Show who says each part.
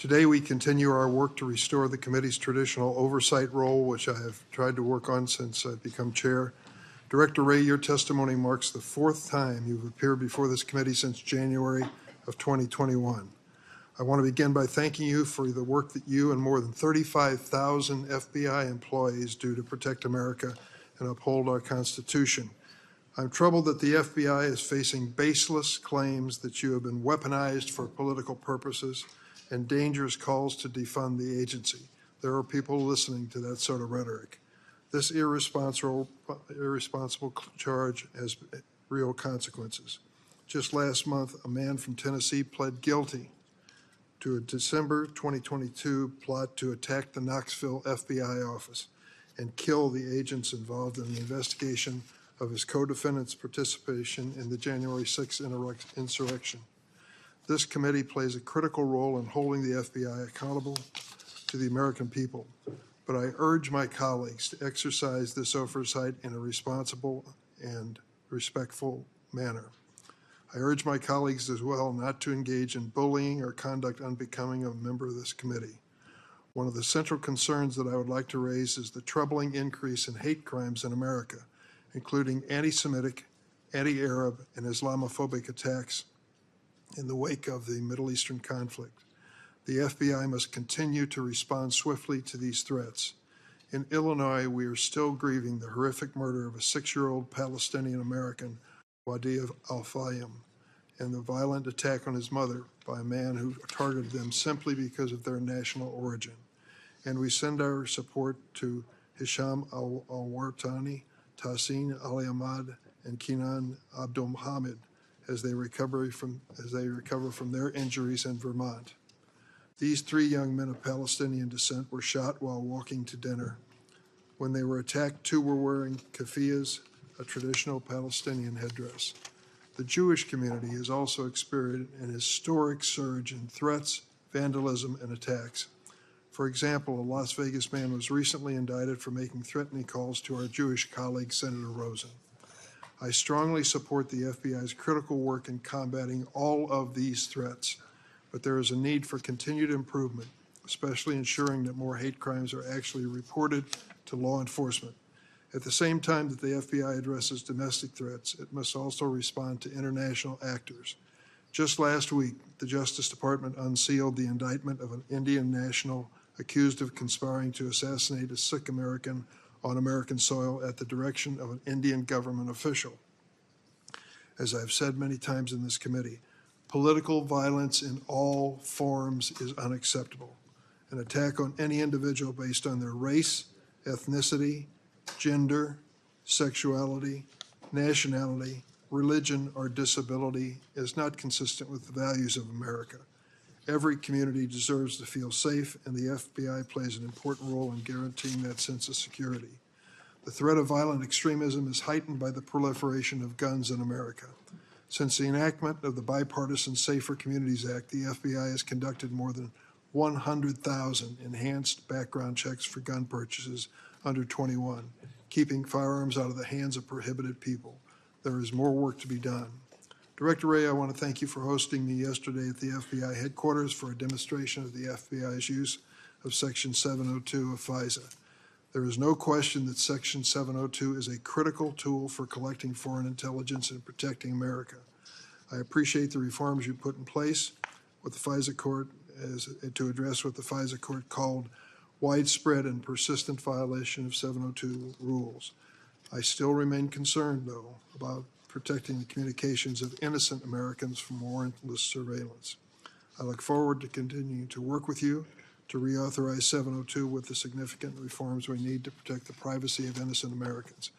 Speaker 1: Today, we continue our work to restore the committee's traditional oversight role, which I have tried to work on since I've become chair. Director Wray, your testimony marks the fourth time you've appeared before this committee since January of 2021. I want to begin by thanking you for the work that you and more than 35,000 FBI employees do to protect America and uphold our Constitution. I'm troubled that the FBI is facing baseless claims that you have been weaponized for political purposes and dangerous calls to defund the agency. There are people listening to that sort of rhetoric. This irresponsible charge has real consequences. Just last month, a man from Tennessee pled guilty to a December 2022 plot to attack the Knoxville FBI office and kill the agents involved in the investigation of his co-defendant's participation in the January 6th insurrection. This committee plays a critical role in holding the FBI accountable to the American people, but I urge my colleagues to exercise this oversight in a responsible and respectful manner. I urge my colleagues as well not to engage in bullying or conduct unbecoming of a member of this committee. One of the central concerns that I would like to raise is the troubling increase in hate crimes in America, including anti-Semitic, anti-Arab, and Islamophobic attacks in the wake of the Middle Eastern conflict. The FBI must continue to respond swiftly to these threats. In Illinois, we are still grieving the horrific murder of a 6-year-old Palestinian American, Wadi Al-Fayem, and the violent attack on his mother by a man who targeted them simply because of their national origin. And we send our support to Hisham Al-Wartani, Tahsin Ali Ahmad, and Kenan Abdul Muhammad as they recover from their injuries in Vermont. These 3 young men of Palestinian descent were shot while walking to dinner. When they were attacked, 2 were wearing keffiyehs, a traditional Palestinian headdress. The Jewish community has also experienced an historic surge in threats, vandalism, and attacks. For example, a Las Vegas man was recently indicted for making threatening calls to our Jewish colleague, Senator Rosen. I strongly support the FBI's critical work in combating all of these threats, but there is a need for continued improvement, especially ensuring that more hate crimes are actually reported to law enforcement. At the same time that the FBI addresses domestic threats, it must also respond to international actors. Just last week, the Justice Department unsealed the indictment of an Indian national accused of conspiring to assassinate a Sikh American on American soil at the direction of an Indian government official. As I've said many times in this committee, political violence in all forms is unacceptable. An attack on any individual based on their race, ethnicity, gender, sexuality, nationality, religion, or disability is not consistent with the values of America. Every community deserves to feel safe, and the FBI plays an important role in guaranteeing that sense of security. The threat of violent extremism is heightened by the proliferation of guns in America. Since the enactment of the Bipartisan Safer Communities Act, the FBI has conducted more than 100,000 enhanced background checks for gun purchases under 21, keeping firearms out of the hands of prohibited people. There is more work to be done. Director Wray, I want to thank you for hosting me yesterday at the FBI headquarters for a demonstration of the FBI's use of Section 702 of FISA. There is no question that Section 702 is a critical tool for collecting foreign intelligence and protecting America. I appreciate the reforms you put in place with the FISA court to address what the FISA court called widespread and persistent violation of 702 rules. I still remain concerned, though, about protecting the communications of innocent Americans from warrantless surveillance. I look forward to continuing to work with you to reauthorize 702 with the significant reforms we need to protect the privacy of innocent Americans.